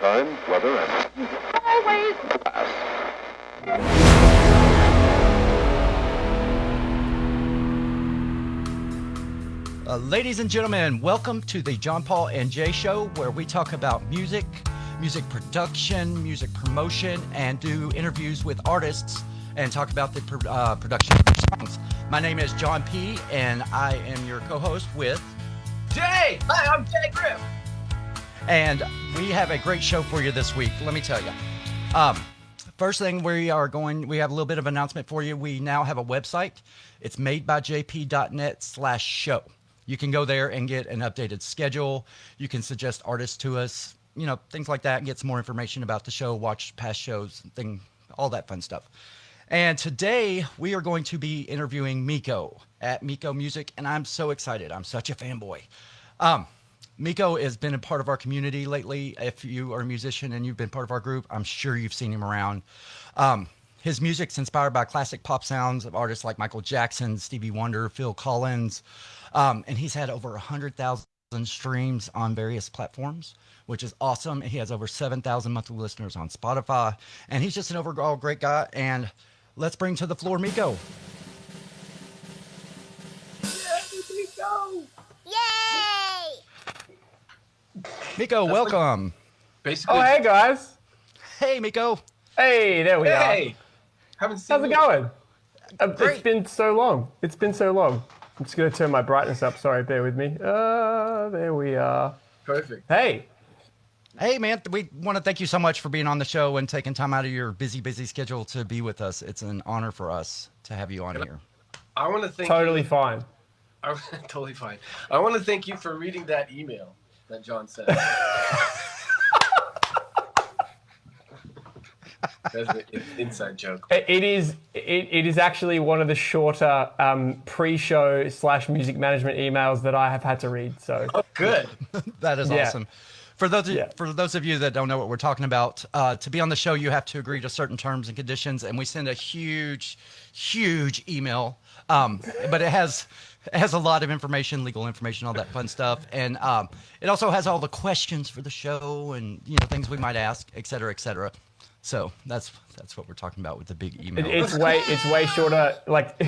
time, weather, and always class. Ladies and gentlemen, welcome to the John Paul and Jay Show, where we talk about music, music production, music promotion, and do interviews with artists and talk about the production of their songs. My name is John P., and I am your co-host with Jay! Hi, I'm Jay Griff. And we have a great show for you this week, let me tell you. First thing we have a little bit of announcement for you. We now have a website. It's madebyjp.net/show. You can go there and get an updated schedule. You can suggest artists to us, things like that, and get some more information about the show, watch past shows, all that fun stuff. And today we are going to be interviewing Meaco at Meaco Music, and I'm so excited. I'm such a fanboy. Meaco has been a part of our community lately. If you are a musician and you've been part of our group, I'm sure you've seen him around. His music's inspired by classic pop sounds of artists like Michael Jackson, Stevie Wonder, Phil Collins. And he's had over 100,000 streams on various platforms, which is awesome. He has over 7,000 monthly listeners on Spotify. And he's just an overall great guy. And let's bring to the floor Meaco. Yay! Meaco, welcome. Basically. Oh, hey guys. Hey, Meaco. Hey, there we are. Hey! Haven't seen How's it you. going? Great. It's been so long. I'm just going to turn my brightness up. Sorry, bear with me. There we are. Perfect. Hey. Hey, man, we want to thank you so much for being on the show and taking time out of your busy schedule to be with us. It's an honor for us to have you on here. I want to thank Totally you. fine. Totally fine. I want to thank you for reading that email that John sent. That's an inside joke. It is actually one of the shorter pre-show / music management emails that I have had to read. So Oh, good. That is Yeah. awesome. For those of you that don't know what we're talking about, to be on the show, you have to agree to certain terms and conditions, and we send a huge email. But it has a lot of information, legal information, all that fun stuff, and it also has all the questions for the show and things we might ask, et cetera, et cetera. So that's what we're talking about with the big email. it's way shorter. Like,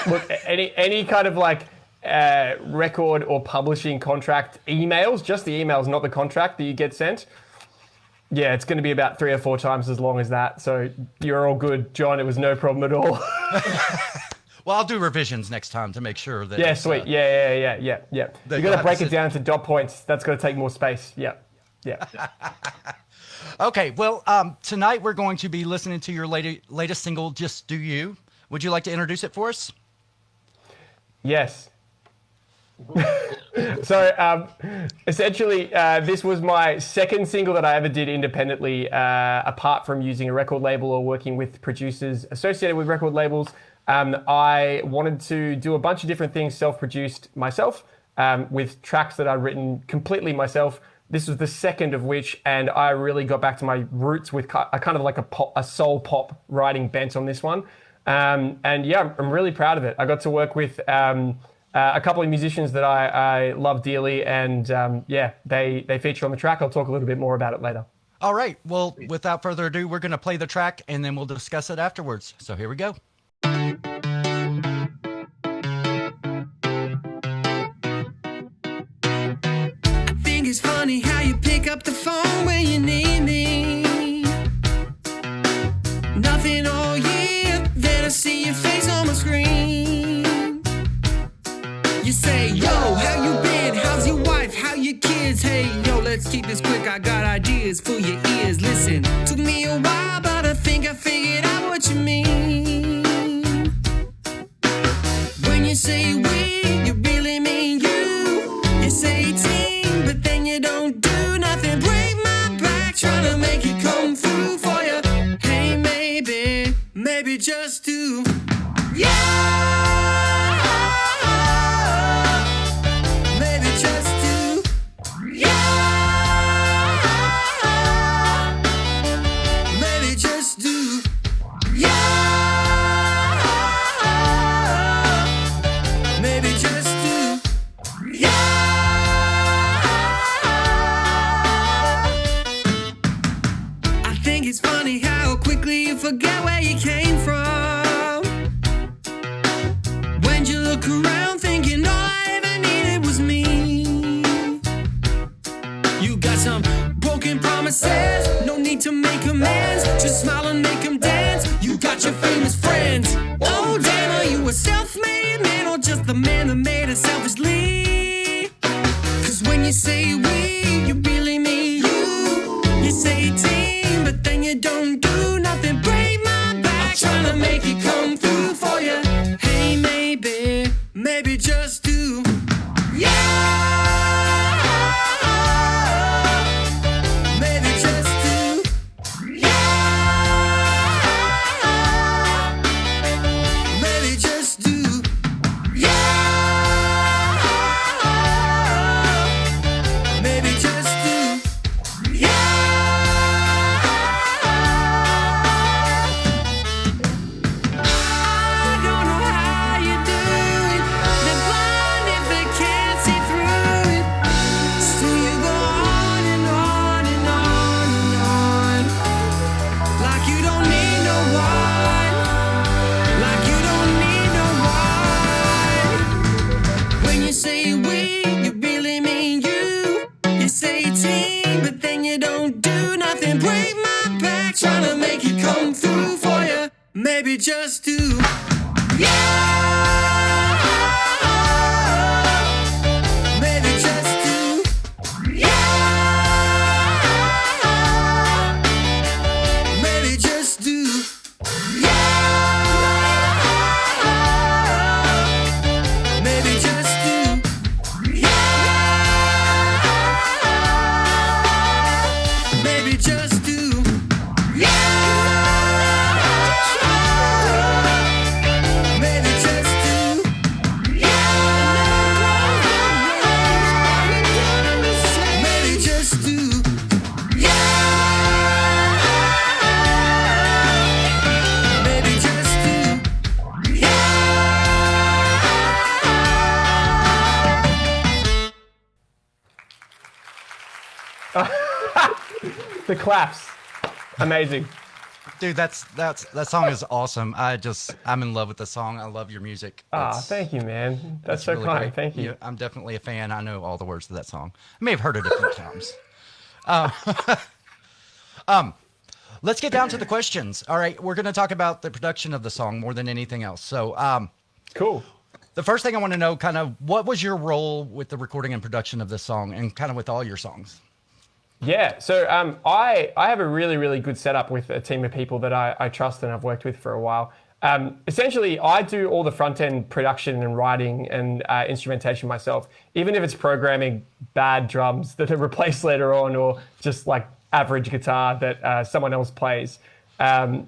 look, any kind of like record or publishing contract emails, just the emails, not the contract that you get sent. Yeah, it's going to be about 3 or 4 times as long as that. So you're all good, John. It was no problem at all. Well, I'll do revisions next time to make sure that. Yeah, sweet. Yeah. You got to break it down to dot points. That's going to take more space. Yeah. Okay, well, tonight we're going to be listening to your latest single, Just Do You. Would you like to introduce it for us? Yes. So essentially, this was my second single that I ever did independently, apart from using a record label or working with producers associated with record labels. I wanted to do a bunch of different things self-produced myself, with tracks that I'd written completely myself. This was the second of which, and I really got back to my roots with a kind of like a soul pop writing bent on this one. And yeah, I'm really proud of it. I got to work with a couple of musicians that I love dearly, and they feature on the track. I'll talk a little bit more about it later. All right, well, without further ado, we're going to play the track, and then we'll discuss it afterwards. So here we go. It's funny how you pick up the phone when you need me. Nothing all year, then I see your face on my screen. You say, yo, how you been? How's your wife? How your kids? Hey, yo, let's keep this quick. I got ideas for your ears. Listen, took me a while, but I think I figured out what you mean. When you say we, you really mean you. You say team, but then you don't do nothing. Break my back, trying to make it come through for you. Hey, maybe just do. Yeah. Maybe just do. Yeah. Maybe just do. Yeah. Maybe It's funny how quickly you forget where you came from. When you look around thinking all I ever needed was me. You got some broken promises, no need to make amends. Just smile and make them dance. You got your famous friends. Oh damn, are you a self-made man or just the man that made it selfishly? Cause when you say we, you really mean you. You say team, but then you don't do nothing. Break my back, I'm trying to make it come through for you. Hey, maybe just do. Yeah. Maybe just do. Yeah. Maybe just do. Yeah. Maybe just do. Yeah. I don't know how you do it. They're blind if they can't see through it. So you go on and on and on and on. Like you don't need no one. Like you don't need no one. When you say we, you really mean you. You say team, but then you don't do nothing. Break my back, trying to make it come through for you. Maybe just do. Yeah. Maybe just do. Yeah. Maybe just do. Yeah. Maybe just do. Yeah. Maybe just do. Maybe just do. Maybe just do. Maybe just do. The claps. Amazing. Dude, that song is awesome. I'm in love with the song. I love your music. Thank you, man. That's so really kind. great. Thank you. I'm definitely a fan. I know all the words to that song. I may have heard it a few times. Let's get down to the questions. All right, we're going to talk about the production of the song more than anything else. So, Cool. the first thing I want to know, kind of, what was your role with the recording and production of this song, and kind of with all your songs? Yeah, so I have a really, really good setup with a team of people that I trust and I've worked with for a while. Essentially, I do all the front-end production and writing and instrumentation myself, even if it's programming bad drums that are replaced later on or just like average guitar that someone else plays. Yeah,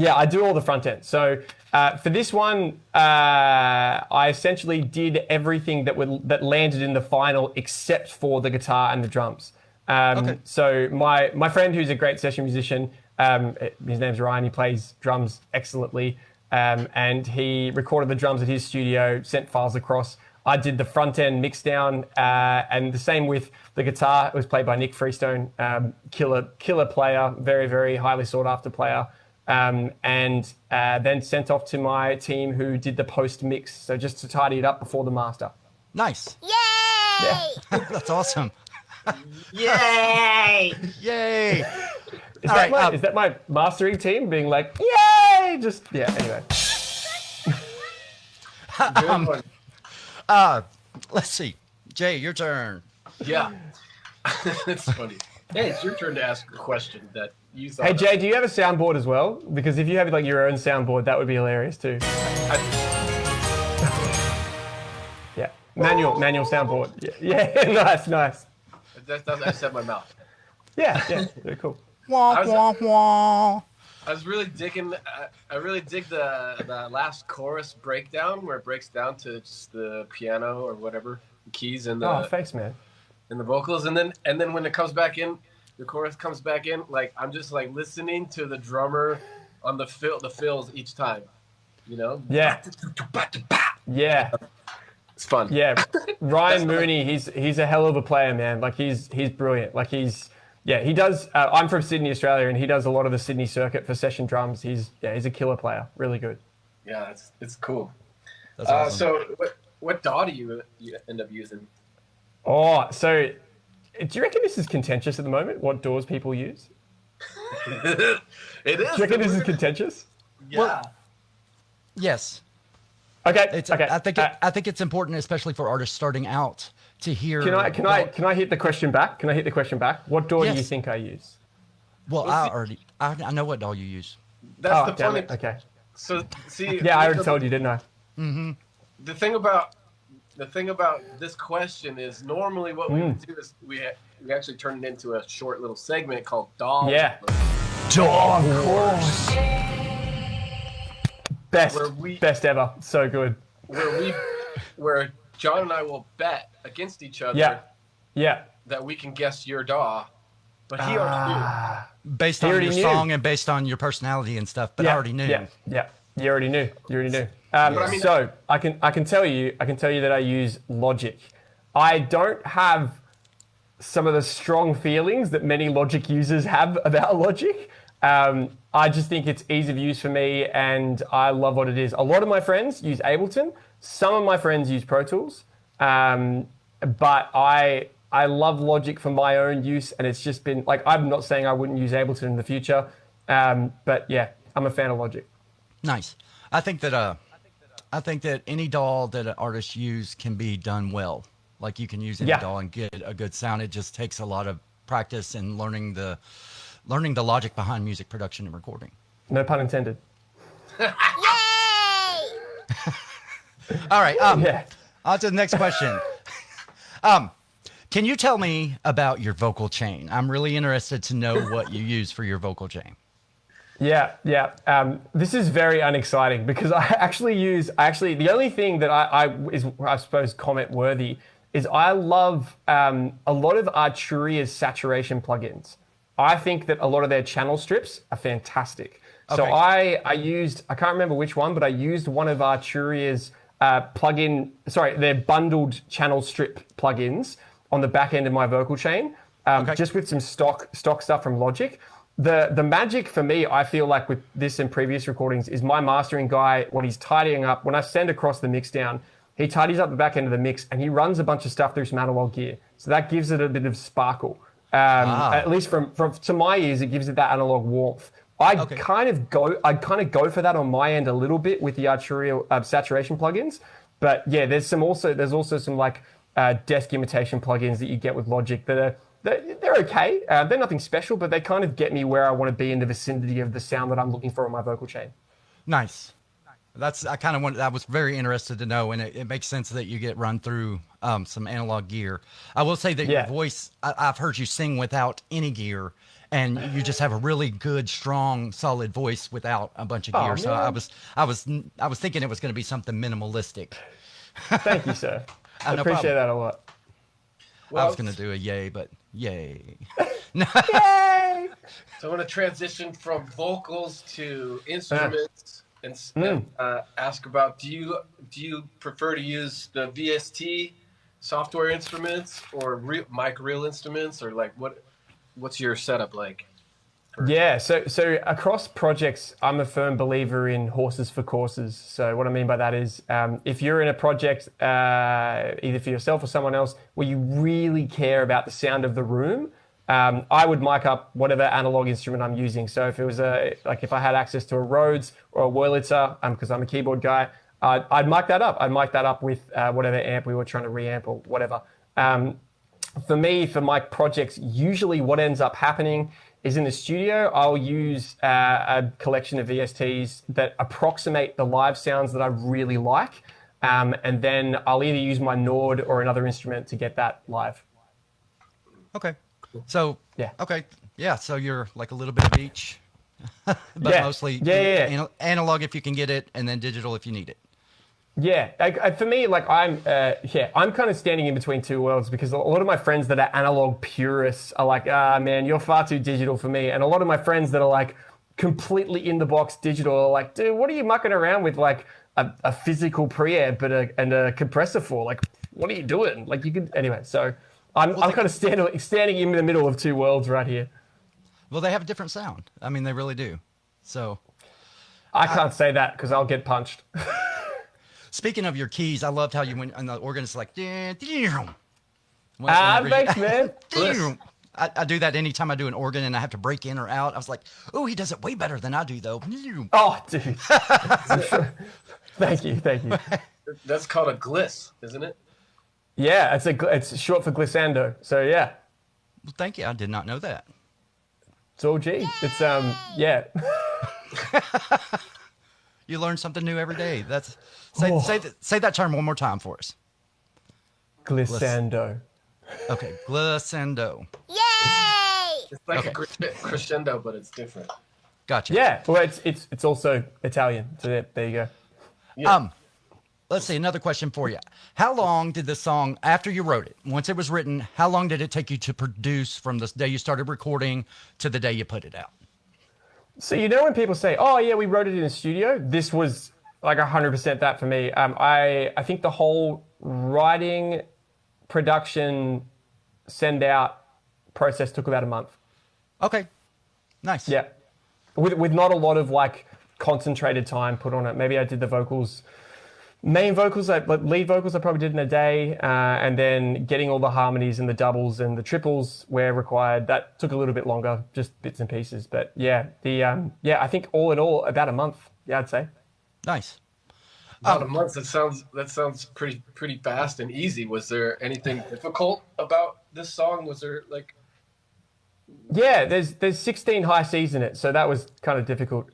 I do all the front end. So for this one, I essentially did everything that landed in the final except for the guitar and the drums. Okay. So my friend, who's a great session musician, his name's Ryan. He plays drums excellently, and he recorded the drums at his studio, sent files across. I did the front end mix down, and the same with the guitar. It was played by Nick Freestone, killer player, very, very highly sought after player, and then sent off to my team who did the post mix. So just to tidy it up before the master. Nice. Yay! Yeah. That's awesome. Yay! Yay. Is All that, right, is that my mastering team being like, yay? Just, yeah, anyway. Good one. Let's see. Jay, your turn. Yeah. It's funny. Hey, it's your turn to ask a question that you thought. Hey, Jay, do you have a soundboard as well? Because if you have like your own soundboard, that would be hilarious too. Yeah, manual soundboard. Yeah, nice. I said my mouth. Yeah, very cool. Wah, wah, wah. I was really digging. I really dig the last chorus breakdown where it breaks down to just the piano or whatever keys and the Oh, thanks, man. and the vocals, and then when it comes back in, the chorus comes back in. Like I'm just like listening to the drummer on the fills each time. You know? Yeah. Yeah. It's fun. Yeah, Ryan Mooney, he's a hell of a player, man. Like he's brilliant. Like he's Yeah, he does. I'm from Sydney, Australia, and he does a lot of the Sydney circuit for session drums. He's a killer player, really good. Yeah, it's cool. That's awesome. So what DAW do you end up using? Oh, so do you reckon this is contentious at the moment? What DAWs people use? It is. Do you reckon this is contentious? Yeah. Well, yes. Okay. It's, okay. I think it's important, especially for artists starting out, to hear. Can I hit the question back? Can I hit the question back? What DAW do you Yes. think I use? Well, I know what DAW you use. That's the damn point. it. Okay. So see. Yeah, I already told you, didn't I? The thing about this question is normally what we would do is we actually turn it into a short little segment called DAW. Yeah. DAW. Of course. Best. Where Best ever. So good. Where John and I will bet against each other Yeah. that we can guess your DAW, but he already Based He on already your knew. song and based on your personality and stuff, but I already knew. Yeah. You already knew. I mean- So I can tell you that I use Logic. I don't have some of the strong feelings that many Logic users have about Logic. I just think it's ease of use for me, and I love what it is. A lot of my friends use Ableton. Some of my friends use Pro Tools, but I love Logic for my own use, and it's just been like, I'm not saying I wouldn't use Ableton in the future, but yeah, I'm a fan of Logic. Nice. I think that any DAW that an artist use can be done well. Like you can use any Yeah. DAW and get a good sound. It just takes a lot of practice and learning the logic behind music production and recording. No pun intended. Yay! All right. Yeah. On to the next question. Can you tell me about your vocal chain? I'm really interested to know what you use for your vocal chain. Yeah. This is very unexciting because I actually the only thing that I suppose comment worthy is I love a lot of Arturia's saturation plugins. I think that a lot of their channel strips are fantastic. So Okay. I can't remember which one, but I used one of Arturia's their bundled channel strip plugins on the back end of my vocal chain, just with some stock stuff from Logic. The magic for me, I feel like with this and previous recordings, is my mastering guy, when he's tidying up, when I send across the mix down, he tidies up the back end of the mix and he runs a bunch of stuff through some analog gear. So that gives it a bit of sparkle. At least from to my ears, it gives it that analog warmth. I kind of go for that on my end a little bit with the Arturia saturation plugins. But yeah, there's also some like desk imitation plugins that you get with Logic that are they're okay. They're nothing special, but they kind of get me where I want to be in the vicinity of the sound that I'm looking for on my vocal chain. Nice. I was very interested to know, and it makes sense that you get run through some analog gear. I will say that your voice, I've heard you sing without any gear, and you just have a really good, strong, solid voice without a bunch of gear. Oh, So man. I was thinking it was going to be something minimalistic. Thank you, sir. I No appreciate problem. that a lot. I was going to do a yay, but yay. Yay! So I want to transition from vocals to instruments and ask about do you prefer to use the VST software instruments or mic real instruments, or like what's your setup like? Yeah, so across projects, I'm a firm believer in horses for courses. So what I mean by that is if you're in a project, either for yourself or someone else, where you really care about the sound of the room, I would mic up whatever analog instrument I'm using. So if it was if I had access to a Rhodes or a Wurlitzer, because I'm a keyboard guy, I'd mic that up. I'd mic that up with whatever amp we were trying to reamp or whatever. For me, for my projects, usually what ends up happening is in the studio, I'll use a collection of VSTs that approximate the live sounds that I really like. And then I'll either use my Nord or another instrument to get that live. Okay. So, Yeah. Okay. Yeah. So you're like a little bit of each, but Yeah. mostly Yeah. analog if you can get it, and then digital if you need it. Yeah, for me, like I'm kind of standing in between two worlds because a lot of my friends that are analog purists are like, man, you're far too digital for me. And a lot of my friends that are like completely in the box digital are like, dude, what are you mucking around with like a physical preamp and a compressor for? Like, what are you doing? Like you could anyway. So I'm kind of standing in the middle of two worlds right here. Well, they have a different sound. I mean, they really do. So, I can't say that because I'll get punched. speaking of your keys, I loved how you went on the organ. It's like, Thanks, man. I do that anytime I do an organ and I have to break in or out. I was like, oh, he does it way better than I do, though. Oh, dude. Thank you. That's called a gliss, isn't it? Yeah, it's short for glissando. So yeah, Well, thank you. I did not know that. it's all G. It's yeah. You learn something new every day. That's say that term one more time for us. Glissando. Okay, glissando. Yay! It's like Okay. a crescendo, but it's different. Gotcha. Yeah. Well, it's also Italian. So there you go. Yeah. Let's see, another question for you. How long did the song, after you wrote it, once it was written, how long did it take you to produce from the day you started recording to the day you put it out? So when people say, "Oh yeah, we wrote it in the studio," this was like 100% that for me. I think the whole writing, production, send out process took about a month. Okay, nice. Yeah, with not a lot of like concentrated time put on it. Maybe I did the vocals. Main vocals, like lead vocals, I probably did in a day, and then getting all the harmonies and the doubles and the triples where required, that took a little bit longer, just bits and pieces. But yeah, I think all in all about a month. Yeah, I'd say. Nice. About a month. That sounds pretty fast and easy. Was there anything difficult about this song? Was there like? Yeah, there's 16 high C's in it, so that was kind of difficult.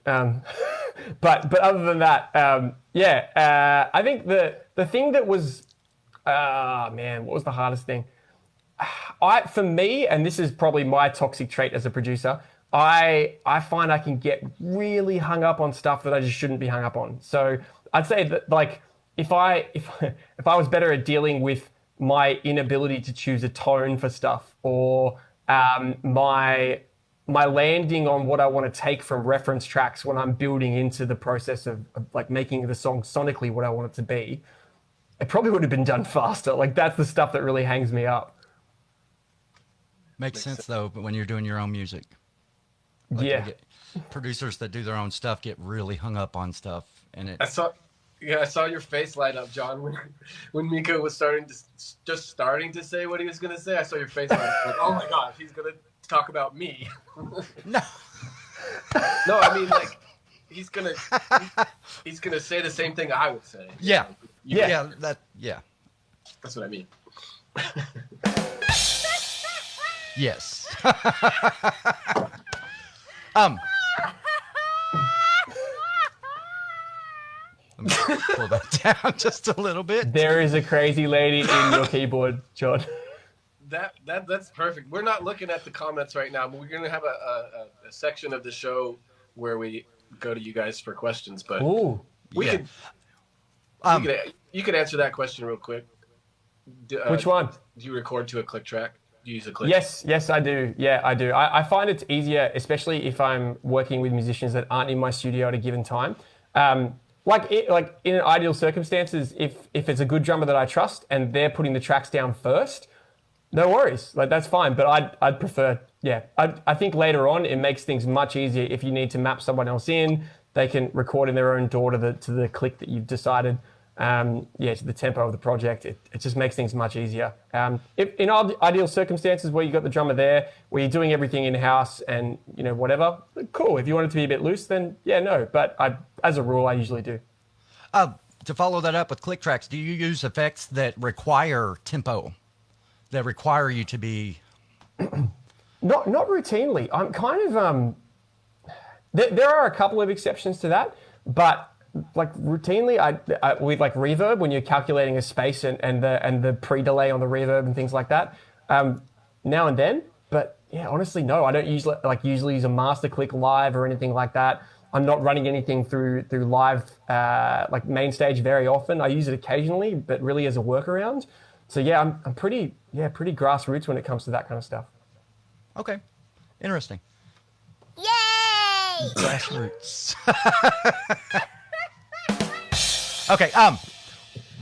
But other than that, I think the thing that was, what was the hardest thing? For me, and this is probably my toxic trait as a producer, I find I can get really hung up on stuff that I just shouldn't be hung up on. So I'd say that like if I was better at dealing with my inability to choose a tone for stuff, or my landing on what I want to take from reference tracks when I'm building into the process of like making the song sonically what I want it to be, it probably would have been done faster. Like that's the stuff that really hangs me up. Makes sense though, but when you're doing your own music. Like, Yeah. producers that do their own stuff get really hung up on stuff, and it. I saw your face light up, John, when Meaco was starting to say what he was gonna say. I saw your face light up, like, oh my gosh, he's gonna talk about me. No. No, I mean like he's gonna say the same thing I would say. Yeah. Yeah. That's what I mean. Yes. Let me pull that down just a little bit. There is a crazy lady in your keyboard, John. That's perfect. We're not looking at the comments right now, but we're gonna have a section of the show where we go to you guys for questions. But Ooh. you could answer that question real quick. Which one? Do you record to a click track? Do you use a click? Yes, I do. Yeah, I do. I find it's easier, especially if I'm working with musicians that aren't in my studio at a given time. Like in ideal circumstances, if it's a good drummer that I trust and they're putting the tracks down first, no worries. Like that's fine. But I'd prefer, I think later on it makes things much easier if you need to map someone else in. They can record in their own DAW to the click that you've decided. To the tempo of the project. It just makes things much easier. If in ideal circumstances where you got the drummer there, where you're doing everything in house and whatever, cool. If you want it to be a bit loose, then no. But as a rule, I usually do. To follow that up with click tracks, do you use effects that require tempo, that require you to be? Not routinely. I'm kind of there are a couple of exceptions to that, but like routinely, I with like reverb when you're calculating a space and the pre-delay on the reverb and things like that, now and then. But yeah, honestly, no, I don't usually use a master click live or anything like that. I'm not running anything through live like main stage very often. I use it occasionally, but really as a workaround. So yeah, I'm pretty grassroots when it comes to that kind of stuff. Okay, interesting. Yay! Grassroots. Okay,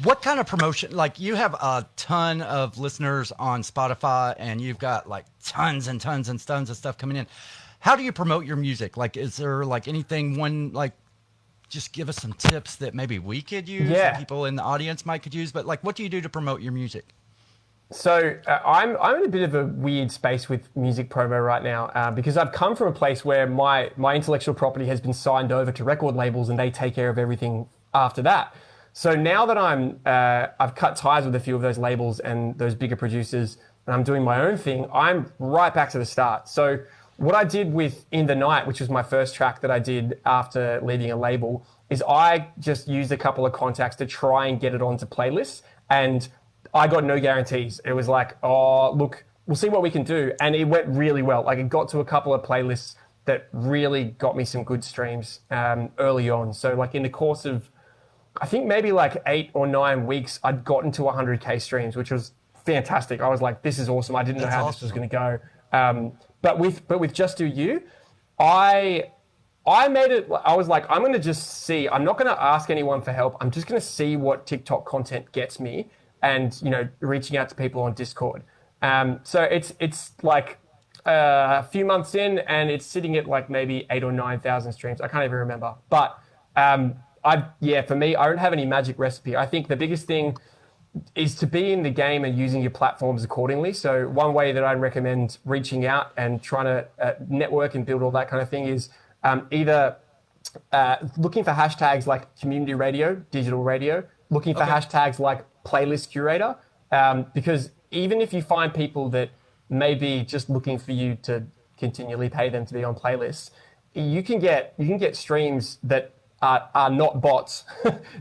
what kind of promotion, like you have a ton of listeners on Spotify, and you've got like tons and tons and tons of stuff coming in. How do you promote your music? Like, is there like anything just give us some tips that maybe we could use, that people in the audience could use, but like, what do you do to promote your music? So I'm in a bit of a weird space with music promo right now because I've come from a place where my intellectual property has been signed over to record labels and they take care of everything after that. So now that I've cut ties with a few of those labels and those bigger producers and I'm doing my own thing, I'm right back to the start. So what I did with In the Night, which was my first track that I did after leaving a label, is I just used a couple of contacts to try and get it onto playlists, and I got no guarantees. It was like, oh, look, we'll see what we can do. And it went really well. Like, it got to a couple of playlists that really got me some good streams early on. So like in the course of, I think maybe like 8 or 9 weeks, I'd gotten to 100K streams, which was fantastic. I was like, this is awesome. I didn't know how this was going to go. But with Just Do You, I made it, I was like, I'm going to just see. I'm not going to ask anyone for help. I'm just going to see what TikTok content gets me, and, you know, reaching out to people on Discord. So it's like a few months in, and it's sitting at like maybe 8,000 or 9,000 streams. I can't even remember. But for me, I don't have any magic recipe. I think the biggest thing is to be in the game and using your platforms accordingly. So one way that I'd recommend reaching out and trying to network and build all that kind of thing is either looking for hashtags like community radio, digital radio, looking for hashtags like playlist curator, because even if you find people that may be just looking for you to continually pay them to be on playlists, you can get streams that are not bots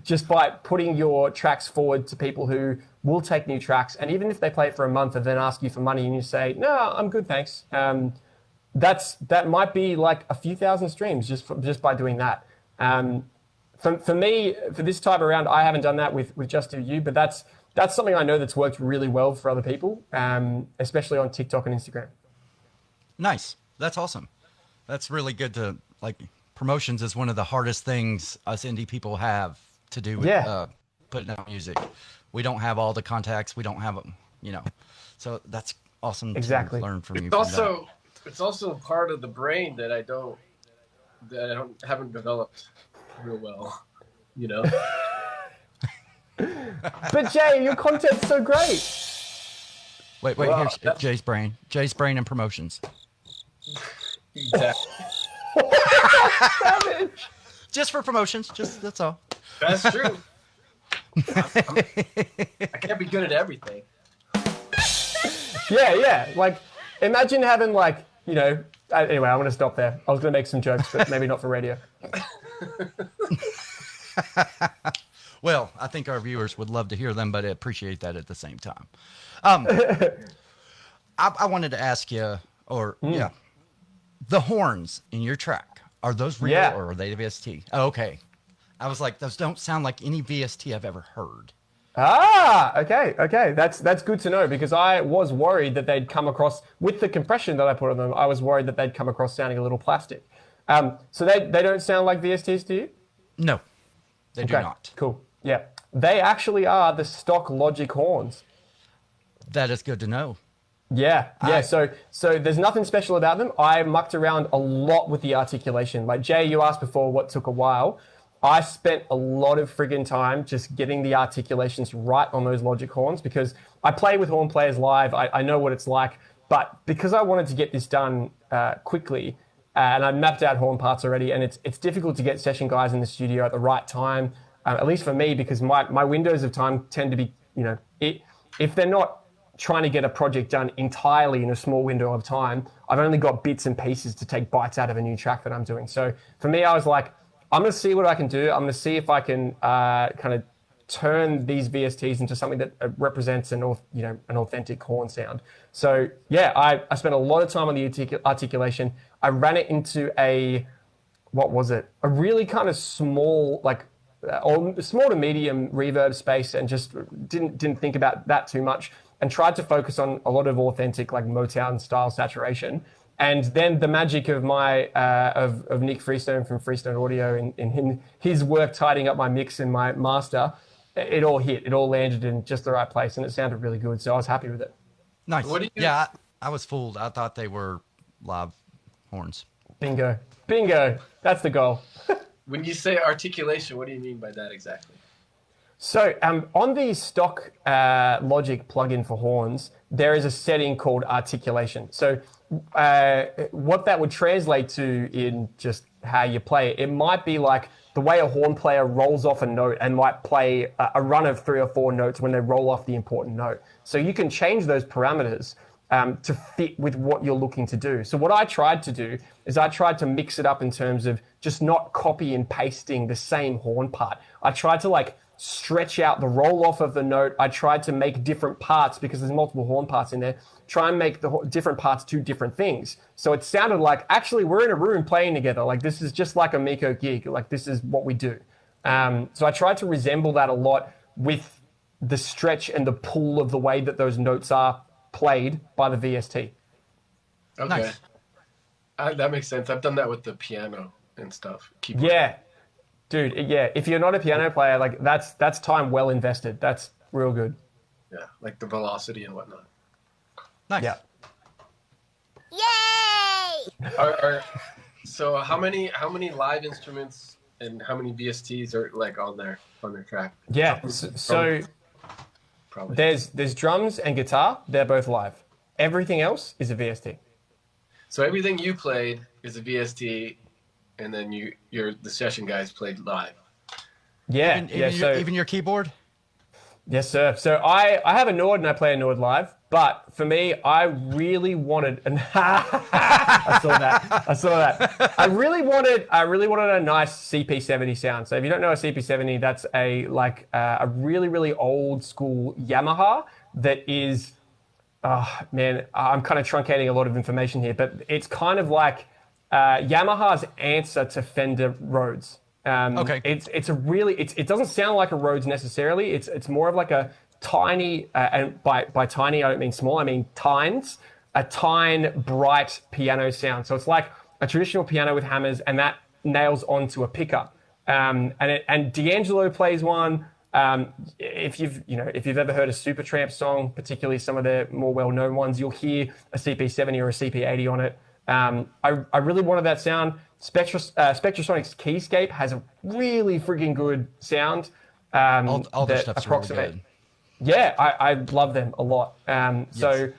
just by putting your tracks forward to people who will take new tracks. And even if they play it for a month and then ask you for money and you say, no, I'm good, thanks. That might be like a few thousand streams just by doing that. For me, for this time around, I haven't done that with Just Do You, but that's something I know that's worked really well for other people, especially on TikTok and Instagram. Nice. That's awesome. That's really good to, like, promotions is one of the hardest things us indie people have to do with putting out music. We don't have all the contacts. We don't have them, you know. So that's awesome to learn from you. It's also part of the brain that I haven't developed real well, you know. But Jay, your content's so great. Wait, here's Jay's brain. Jay's brain and promotions. Exactly. Savage. Just for promotions, that's all. That's true. I can't be good at everything. Yeah. Like, imagine having like, you know. Anyway, I'm going to stop there. I was going to make some jokes, but maybe not for radio. Well, I think our viewers would love to hear them, but I appreciate that at the same time. I wanted to ask you, the horns in your track, are those real or are they VST? Oh, okay. I was like, those don't sound like any VST I've ever heard. Okay. That's good to know, because I was worried that they'd come across, with the compression that I put on them, I was worried that they'd come across sounding a little plastic. So they don't sound like VSTs to you? No, they do not. Cool. Yeah. They actually are the stock Logic horns. That is good to know. Yeah. So there's nothing special about them. I mucked around a lot with the articulation. Like Jay, you asked before what took a while. I spent a lot of friggin' time just getting the articulations right on those Logic horns, because I play with horn players live. I know what it's like, but because I wanted to get this done quickly, and I mapped out horn parts already, and it's difficult to get session guys in the studio at the right time, at least for me, because my windows of time tend to be, you know, if they're not trying to get a project done entirely in a small window of time, I've only got bits and pieces to take bites out of a new track that I'm doing. So for me, I was like, I'm going to see what I can do. I'm going to see if I can kind of turn these VSTs into something that represents an authentic horn sound. So yeah, I spent a lot of time on the articulation. I ran it into a really kind of small, like small to medium reverb space, and just didn't think about that too much, and tried to focus on a lot of authentic, like Motown style saturation. And then the magic of my of Nick Freestone from Freestone Audio in his work tidying up my mix and my master, it all hit. It all landed in just the right place, and it sounded really good. So I was happy with it. Nice. What do you- Yeah, I was fooled. I thought they were live horns. Bingo. Bingo. That's the goal. When you say articulation, what do you mean by that exactly? So on the stock Logic plugin for horns, there is a setting called articulation. So what that would translate to in just how you play it, it might be like the way a horn player rolls off a note and might play a run of 3 or 4 notes when they roll off the important note. So you can change those parameters to fit with what you're looking to do. So what I tried to do is I tried to mix it up in terms of just not copy and pasting the same horn part. I tried to like stretch out the roll off of the note. I tried to make different parts because there's multiple horn parts in there. Try and make the different parts do different things. So it sounded like actually we're in a room playing together. Like this is just like a Meaco gig. Like this is what we do. So I tried to resemble that a lot with the stretch and the pull of the way that those notes are played by the VST. Okay. Nice. That makes sense. I've done that with the piano and stuff. Keyboard. Yeah, dude. Yeah, if you're not a piano player, like that's time well invested. That's real good. Yeah, like the velocity and whatnot. Nice. Yeah. Yay! So how many live instruments and how many VSTs are like on their track? Yeah. So Probably. there's drums and guitar. They're both live. Everything else is a VST. So everything you played is a VST, and then the session guys played live. Yeah. Even your keyboard? Yes, sir. So I have a Nord and I play a Nord live, but for me, I really wanted I saw that. I really wanted a nice CP70 sound. So if you don't know a CP70, that's a really, really old school Yamaha that is, man, I'm kind of truncating a lot of information here, but it's kind of like Yamaha's answer to Fender Rhodes. Okay. It doesn't sound like a Rhodes necessarily. It's more of like a tiny, and by tiny I don't mean small, I mean tines, a tine bright piano sound. So it's like a traditional piano with hammers, and that nails onto a pickup. And D'Angelo plays one. If you've ever heard a Supertramp song, particularly some of their more well-known ones, you'll hear a CP70 or a CP80 on it. I really wanted that sound. Spectrasonic's Keyscape has a really freaking good sound. All their stuff's really good. Yeah, I love them a lot. So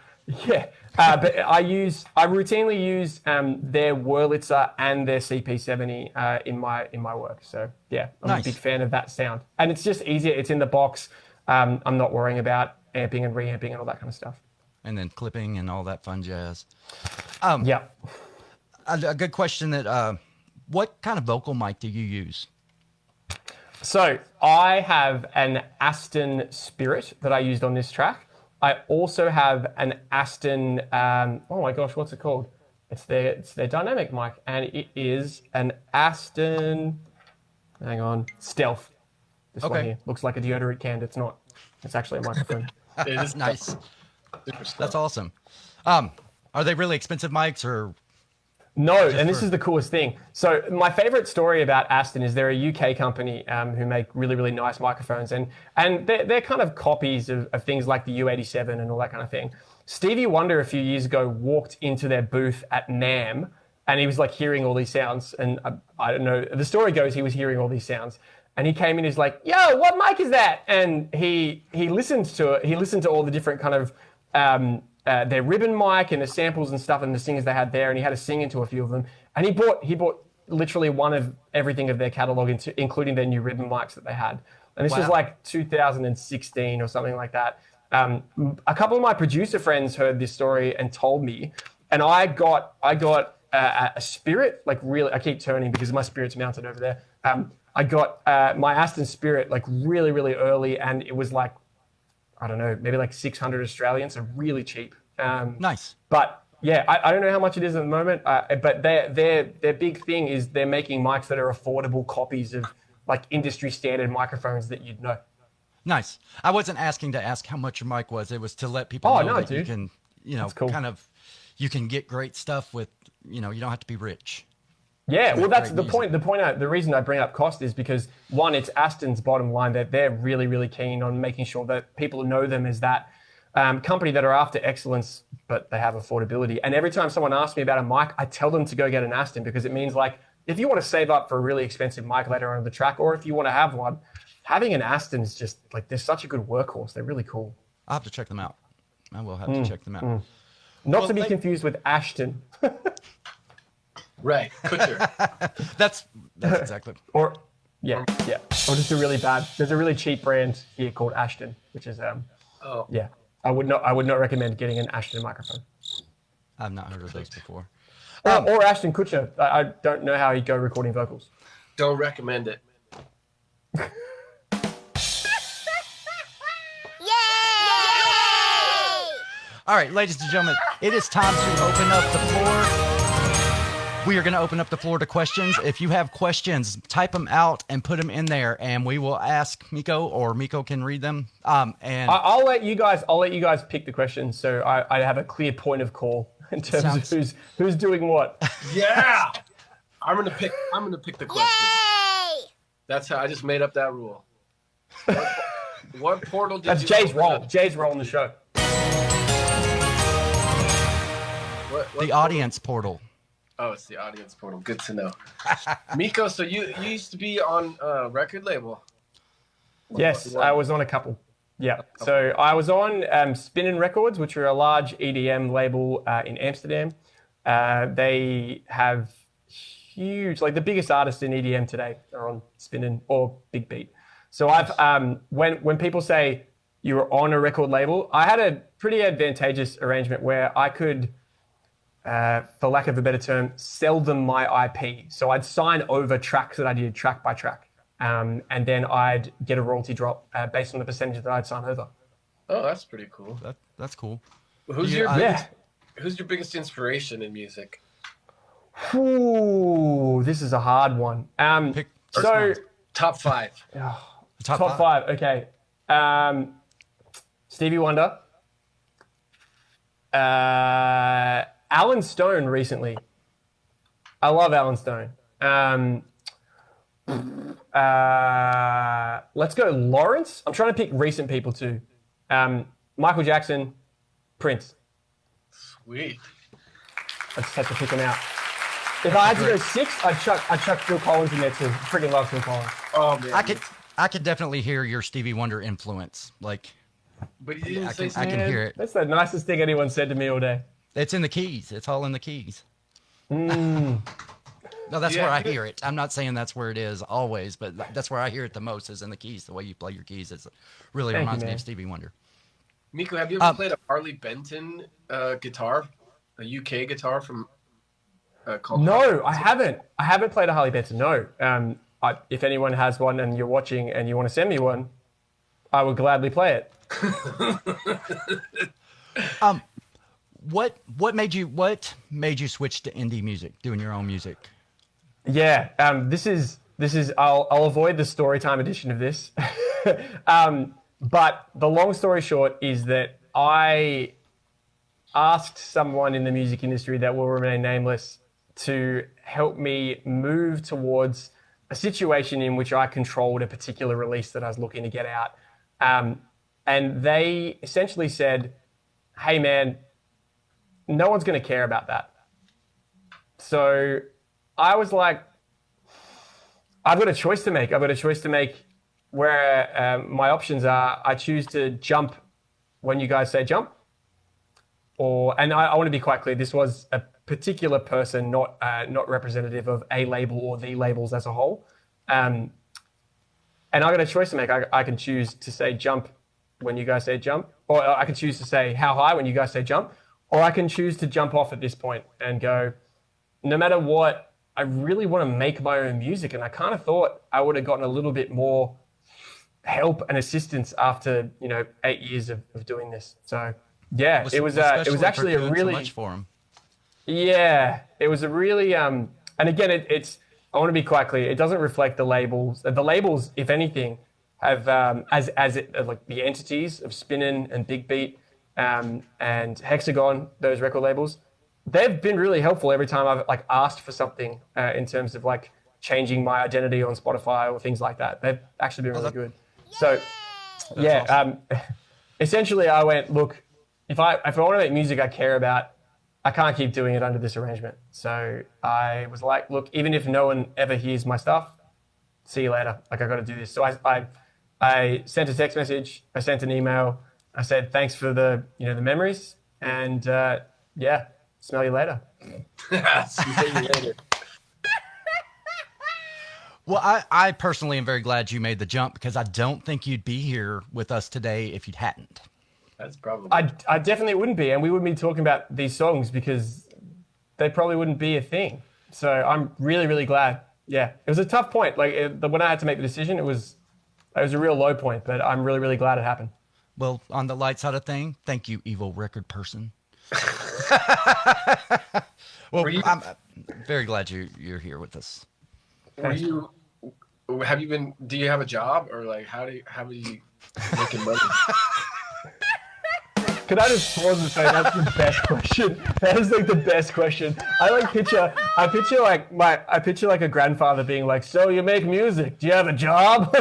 yeah, but I routinely use their Wurlitzer and their CP70 in my work. So yeah, I'm a big fan of that sound, and it's just easier. It's in the box. I'm not worrying about amping and reamping and all that kind of stuff. And then clipping and all that fun jazz. Yeah. A good question that, what kind of vocal mic do you use? So I have an Aston Spirit that I used on this track. I also have an Aston, oh my gosh, what's it called? It's their dynamic mic, and it is an Aston, hang on, Stealth. This one here looks like a deodorant can. It's not. It's actually a microphone. It is Nice. That's awesome. Are they really expensive mics or? No, and this is the coolest thing. So my favorite story about Aston is they're a UK company who make really, really nice microphones, and they're kind of copies of things like the U87 and all that kind of thing. Stevie Wonder a few years ago walked into their booth at NAMM, and he was like hearing all these sounds, and I don't know, the story goes he was hearing all these sounds, and he came in, he's like, yo, what mic is that? And he listened to it, he listened to all the different kind of their ribbon mic and the samples and stuff and the singers they had there, and he had to sing into a few of them. And he bought literally one of everything of their catalog, including their new ribbon mics that they had. And this was like 2016 or something like that. A couple of my producer friends heard this story and told me, and I got a Spirit, like really, I keep turning because my Spirit's mounted over there. I got my Aston Spirit like really, really early, and it was like, I don't know, maybe like 600 Australian, so really cheap. Nice. But yeah, I don't know how much it is at the moment, but their big thing is they're making mics that are affordable copies of like industry standard microphones that you'd know. Nice. I wasn't asking to ask how much your mic was. It was to let people know that you can, cool. kind of, you can get great stuff with, you don't have to be rich. Yeah, well, that's great the music. point. The reason I bring up cost is because one, it's Aston's bottom line that they're really, really keen on making sure that people know them as that company that are after excellence, but they have affordability. And every time someone asks me about a mic, I tell them to go get an Aston because it means like if you want to save up for a really expensive mic later on the track, or if you want to have one, having an Aston is just like they're such a good workhorse. They're really cool. I'll have to check them out. I will have to check them out. Not to be confused with Ashton. Right, Kutcher. That's exactly. Or or just a really bad. There's a really cheap brand here called Ashton, which is Oh, yeah. I would not recommend getting an Ashton microphone. I've not heard of those before. Or Ashton Kutcher. I don't know how he'd go recording vocals. don't recommend it. Yay! All right, ladies and gentlemen, it is time to open up the floor. We are going to open up the floor to questions. If you have questions, type them out and put them in there, and we will ask Meaco, or Meaco can read them. And I'll let you guys pick the questions, so I have a clear point of call in terms of who's doing what. Yeah, I'm gonna pick the question. Yay! That's how I just made up that rule. What portal did That's you Jay's open role. up? Jay's role in the show. What the audience portal. Oh, it's the audience portal. Good to know. Meaco, so you used to be on a record label. Yes, I was on a couple. Yeah. So I was on Spinnin' Records, which are a large EDM label in Amsterdam. They have huge, like the biggest artists in EDM today are on Spinnin' or Big Beat. So I've when people say you were on a record label, I had a pretty advantageous arrangement where I could, for lack of a better term, sell them my IP. So I'd sign over tracks that I did track by track. And then I'd get a royalty drop based on the percentage that I'd sign over. Oh, that's pretty cool. That's cool. Who's Yeah, your biggest inspiration in music? Ooh, this is a hard one. Pick So Top 5. the top top five. Okay. Stevie Wonder. Alan Stone recently. I love Alan Stone. Let's go Lawrence. I'm trying to pick recent people too. Michael Jackson, Prince. Sweet. I just had to pick them out. If I had to go 6, I'd chuck Phil Collins in there too. Freaking love Phil Collins. Oh man. I could definitely hear your Stevie Wonder influence. Like, But you didn't say I can hear it. That's the nicest thing anyone said to me all day. It's in the keys. It's all in the keys. Mm. No, that's Yeah. where I hear it. I'm not saying that's where it is always, but that's where I hear it the most is in the keys. The way you play your keys really Thank you, reminds me man. of Stevie Wonder. Meaco, have you ever played a Harley Benton guitar? A UK guitar from called No, Harley I haven't. I haven't played a Harley Benton. No. If anyone has one and you're watching and you want to send me one, I would gladly play it. What made you switch to indie music, doing your own music? Yeah. This is. I'll avoid the story time edition of this. But the long story short is that I asked someone in the music industry that will remain nameless to help me move towards a situation in which I controlled a particular release that I was looking to get out. And they essentially said, hey man, no one's going to care about that. So I was like, I've got a choice to make. Where my options are, I choose to jump when you guys say jump. And I want to be quite clear, this was a particular person, not representative of a label or the labels as a whole. And I got a choice to make. I can choose to say jump when you guys say jump, or I can choose to say how high when you guys say jump, or I can choose to jump off at this point and go, no matter what, I really want to make my own music. And I kind of thought I would have gotten a little bit more help and assistance after 8 years of doing this. So yeah, it was actually a really so much for him. Yeah, it was a really and again it's I want to be quite clear, it doesn't reflect the labels. The labels, if anything, have like the entities of Spinnin' and Big Beat and Hexagon, those record labels, they've been really helpful every time I've like asked for something in terms of like changing my identity on Spotify or things like that. They've actually been really good. So yeah, awesome. Essentially I went, look, if I want to make music I care about, I can't keep doing it under this arrangement. So I was like, look, even if no one ever hears my stuff, see you later. Like I got to do this. So I sent a text message. I sent an email. I said, thanks for the memories. And yeah, smell you later. See you later. Well, I personally am very glad you made the jump because I don't think you'd be here with us today if you hadn't. That's probably. I definitely wouldn't be. And we wouldn't be talking about these songs because they probably wouldn't be a thing. So I'm really, really glad. Yeah, it was a tough point. Like when I had to make the decision, it was a real low point, but I'm really, really glad it happened. Well, on the light side of thing, thank you, evil record person. Well, I'm very glad you're here with us. Do you have a job or like how do you making money? Could I just pause and say that's the best question? That is like the best question. I picture like a grandfather being like, "So you make music? Do you have a job?"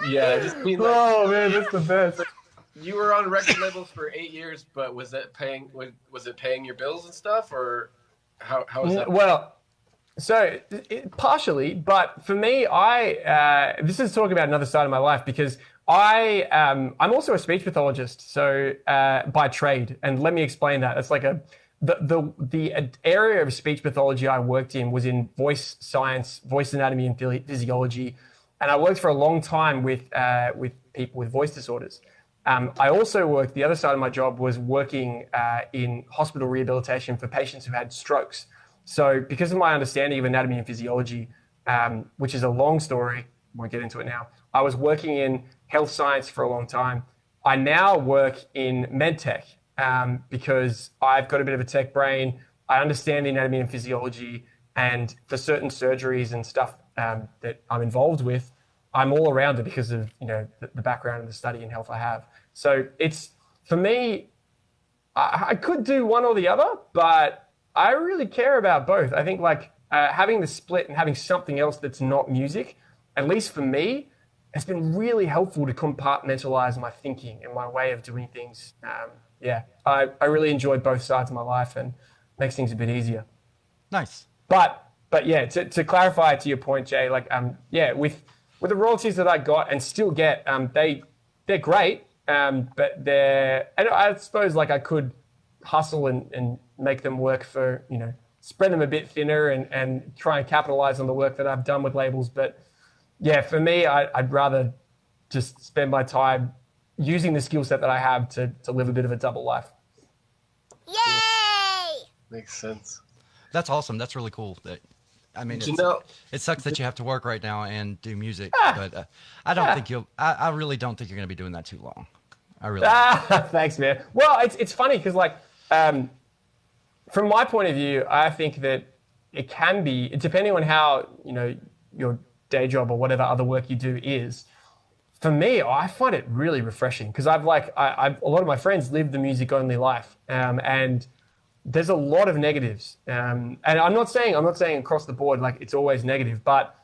Yeah, I just mean like, Oh man, that's the best. you were on record labels for 8 years, but was it paying your bills and stuff, or how was that? Well, so partially, but for me, this is talking about another side of my life because I'm also a speech pathologist, so by trade, and let me explain that. It's like the area of speech pathology I worked in was in voice science, voice anatomy, and physiology, and I worked for a long time with people with voice disorders. I also worked. The other side of my job was working in hospital rehabilitation for patients who had strokes. So, because of my understanding of anatomy and physiology, which is a long story, won't get into it now. I was working in health science for a long time. I now work in medtech because I've got a bit of a tech brain. I understand the anatomy and physiology, and for certain surgeries and stuff that I'm involved with, I'm all around it because of the background and the study in health I have. So it's for me, I could do one or the other, but I really care about both. I think like having the split and having something else that's not music, at least for me, it's been really helpful to compartmentalize my thinking and my way of doing things. I really enjoy both sides of my life and makes things a bit easier. Nice. But yeah, to clarify to your point, Jay, like with the royalties that I got and still get, they're great, but and I suppose like I could hustle and make them work for spread them a bit thinner and try and capitalize on the work that I've done with labels. But yeah, for me, I'd rather just spend my time using the skill set that I have to live a bit of a double life. Yay! Makes sense. That's awesome. That's really cool. I mean, it sucks that you have to work right now and do music, but I don't think I really don't think you're going to be doing that too long. I really don't. Thanks, man. Well, it's funny because like from my point of view, I think that it can be, depending on how your day job or whatever other work you do is. For me, I find it really refreshing because I've a lot of my friends live the music only life, and there's a lot of negatives. And I'm not saying across the board like it's always negative, but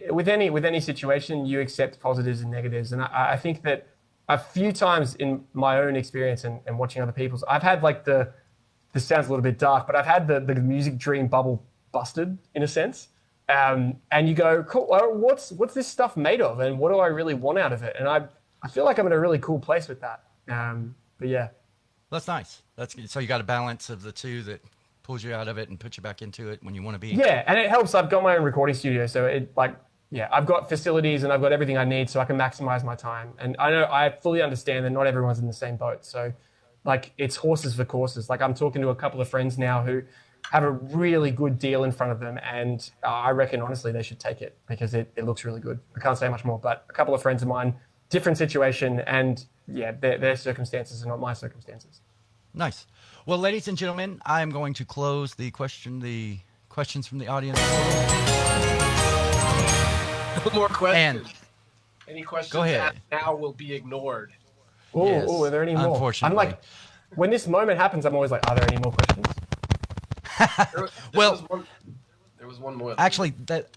with any situation, you accept positives and negatives. And I think that a few times in my own experience and watching other people's, I've had like this sounds a little bit dark, but I've had the music dream bubble busted in a sense. And you go, cool, what's this stuff made of? And what do I really want out of it? And I feel like I'm in a really cool place with that. But yeah. That's nice. That's good. So you got a balance of the two that pulls you out of it and puts you back into it when you want to be. Yeah, and it helps. I've got my own recording studio, so I've got facilities and I've got everything I need so I can maximize my time. And I fully understand that not everyone's in the same boat. So like it's horses for courses. Like I'm talking to a couple of friends now who have a really good deal in front of them, and I reckon honestly they should take it because it looks really good. I can't say much more, but a couple of friends of mine, different situation, and yeah, their circumstances are not my circumstances. Nice. Well, ladies and gentlemen, I am going to close the questions from the audience. No more questions. And any questions go ahead. asked now will be ignored. Oh, Yes, are there any more? unfortunately. I'm like, when this moment happens, I'm always like, are there any more questions? There was one more. Actually, that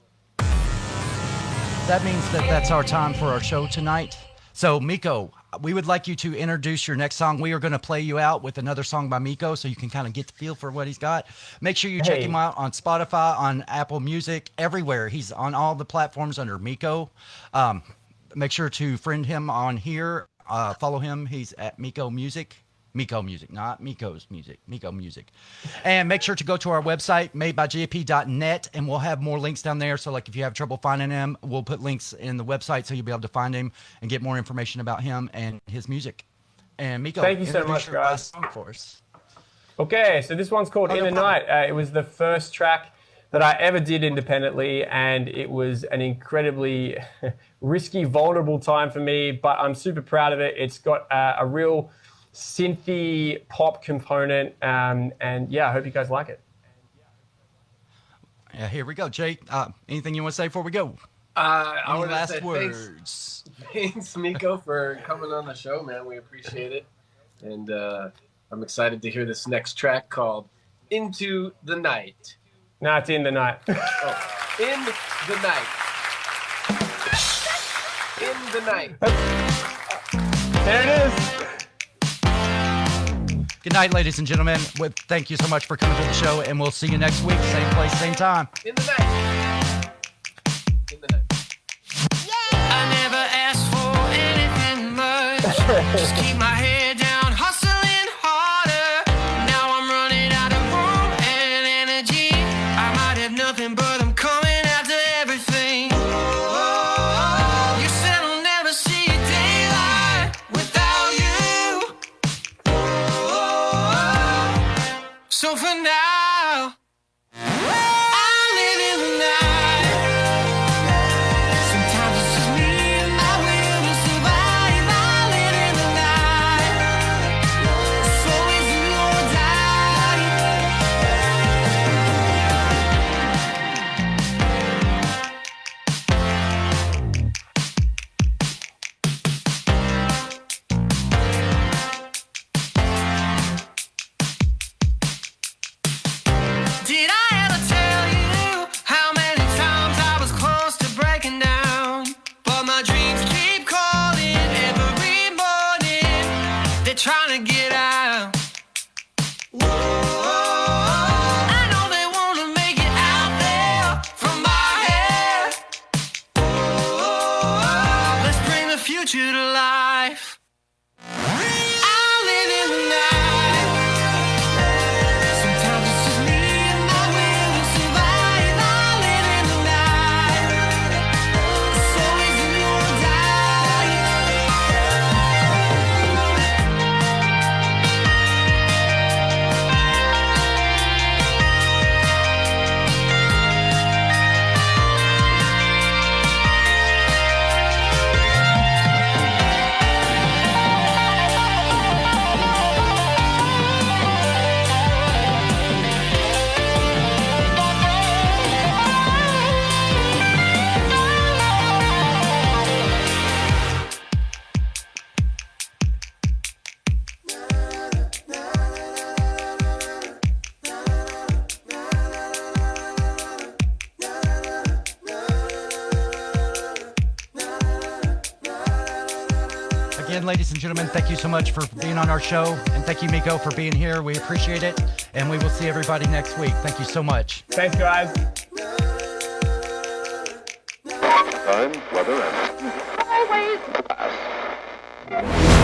means that that's our time for our show tonight. So, Meaco, we would like you to introduce your next song. We are going to play you out with another song by Meaco so you can kind of get the feel for what he's got. Make sure you check him out on Spotify, on Apple Music, everywhere. He's on all the platforms under Meaco. Make sure to friend him on here. Follow him. He's at Meaco Music. Meaco Music, not Meaco's Music, Meaco Music. And make sure to go to our website, madebyjp.net, and we'll have more links down there. So, like, if you have trouble finding him, we'll put links in the website so you'll be able to find him and get more information about him and his music. And Meaco, thank you so much, your guys. last song for us. Okay, so this one's called In the Night. It was the first track that I ever did independently, and it was an incredibly risky, vulnerable time for me, but I'm super proud of it. It's got a real synthy pop component, and yeah, I hope you guys like it. Yeah, here we go, Jake. Anything you want to say before we go? I Any want to last say words? thanks, Meaco, for coming on the show, man. We appreciate it, and I'm excited to hear this next track called "Into the Night." No, it's In the Night. Oh, in the night. In the night. There it is. Good night, ladies and gentlemen. Thank you so much for coming to the show, and we'll see you next week, same place, same time. In the night. In the night. I never asked for anything much. Just keep my head down, hustling harder. Now I'm running out of room and energy. I might have nothing, but I'm coming after everything. You said I'll never see daylight without you. So for now, I live in the night. Sometimes it's just me and my will to survive. I live in the night. So if you or Did I ever tell you how many times I was close to breaking down? But my dreams keep calling every morning. They're trying to get out. I know they want to make it out there from my head. Let's bring the future to life. I live in the night. Sometimes it's just me and my will to survive. I live in the night. So if you or Again, ladies and gentlemen, thank you so much for being on our show. And thank you, Meaco, for being here. We appreciate it. And we will see everybody next week. Thank you so much. Thanks, guys. Time, weather, and highways pass.